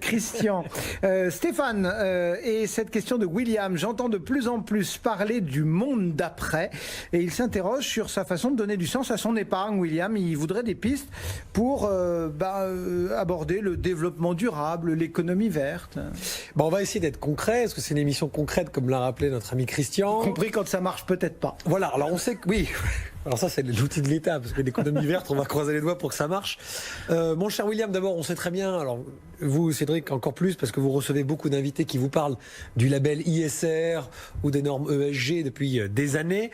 Christian. Stéphane, et cette question de William, j'entends de plus en plus parler du monde d'après et il s'interroge sur sa façon de donner du sens à son épargne. William, il voudrait des pistes pour aborder le développement durable, l'économie verte. Bon, on va essayer d'être concret, parce que c'est une émission concrète, comme l'a rappelé notre ami Christian. Y compris quand ça marche peut-être pas. Voilà, alors on sait que oui. Alors ça, c'est l'outil de l'État, parce que l'économie verte, on va croiser les doigts pour que ça marche. Mon cher William, d'abord, on sait très bien, alors vous, Cédric, encore plus, parce que vous recevez beaucoup d'invités qui vous parlent du label ISR ou des normes ESG depuis des années.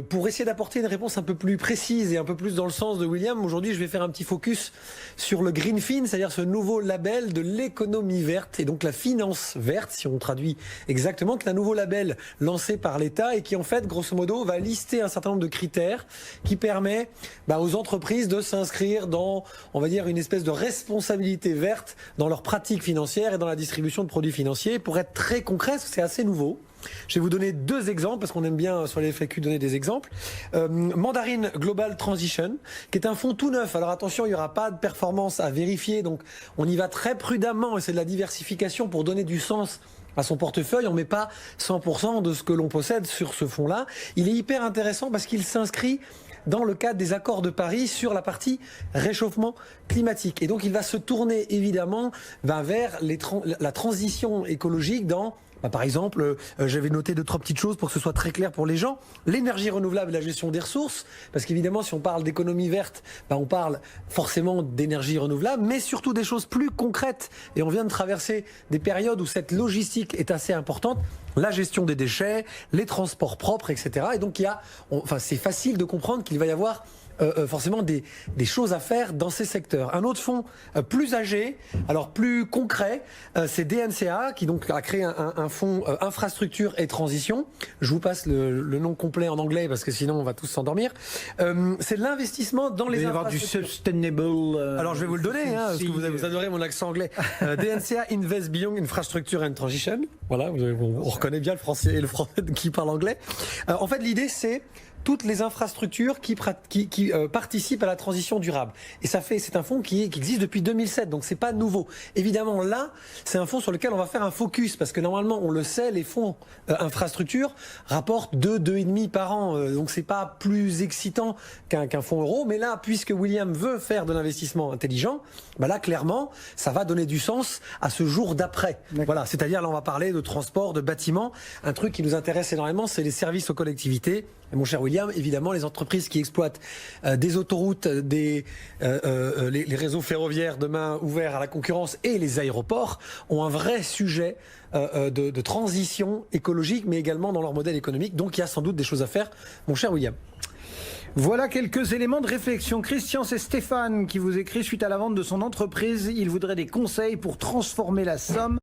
Pour essayer d'apporter une réponse un peu plus précise et un peu plus dans le sens de William, aujourd'hui, je vais faire un petit focus sur le Greenfin, c'est-à-dire ce nouveau label de l'économie verte et donc la finance verte, si on traduit exactement, qui est un nouveau label lancé par l'État et qui, en fait, grosso modo, va lister un certain nombre de critères qui permet aux entreprises de s'inscrire dans, on va dire, une espèce de responsabilité verte dans leurs pratiques financières et dans la distribution de produits financiers. Pour être très concret, c'est assez nouveau. Je vais vous donner deux exemples, parce qu'on aime bien sur les FAQ donner des exemples. Mandarin Global Transition, qui est un fonds tout neuf. Alors attention, il n'y aura pas de performance à vérifier, donc on y va très prudemment, et c'est de la diversification pour donner du sens à son portefeuille. On ne met pas 100% de ce que l'on possède sur ce fonds-là. Il est hyper intéressant parce qu'il s'inscrit dans le cadre des accords de Paris sur la partie réchauffement climatique. Et donc il va se tourner évidemment vers la transition écologique dans... par exemple, j'avais noté 2-3 petites choses pour que ce soit très clair pour les gens. L'énergie renouvelable et la gestion des ressources, parce qu'évidemment, si on parle d'économie verte, on parle forcément d'énergie renouvelable, mais surtout des choses plus concrètes. Et on vient de traverser des périodes où cette logistique est assez importante. La gestion des déchets, les transports propres, etc. Et donc, c'est facile de comprendre qu'il va y avoir forcément des choses à faire dans ces secteurs. Un autre fonds plus âgé, alors plus concret, c'est DNCA qui donc a créé un fonds infrastructure et transition. Je vous passe le nom complet en anglais parce que sinon on va tous s'endormir. C'est de l'investissement dans les infrastructures. Du sustainable. Alors je vais vous le donner, parce que vous adorez mon accent anglais. DNCA Invest Beyond Infrastructure and Transition. Voilà, on reconnaît bien le français et le français qui parle anglais. En fait, l'idée c'est toutes les infrastructures qui participent à la transition durable. Et c'est un fonds qui existe depuis 2007, donc c'est pas nouveau. Évidemment, là, c'est un fonds sur lequel on va faire un focus, parce que normalement, on le sait, les fonds infrastructures rapportent 2,5 par an. Donc c'est pas plus excitant qu'un fonds euro. Mais là, puisque William veut faire de l'investissement intelligent, là, clairement, ça va donner du sens à ce jour d'après. Voilà, c'est-à-dire, là, on va parler de transport, de bâtiments. Un truc qui nous intéresse énormément, c'est les services aux collectivités. Et mon cher William, évidemment, les entreprises qui exploitent des autoroutes, les réseaux ferroviaires demain ouverts à la concurrence et les aéroports ont un vrai sujet de transition écologique, mais également dans leur modèle économique. Donc il y a sans doute des choses à faire, mon cher William. Voilà quelques éléments de réflexion. Christian, c'est Stéphane qui vous écrit suite à la vente de son entreprise. Il voudrait des conseils pour transformer la somme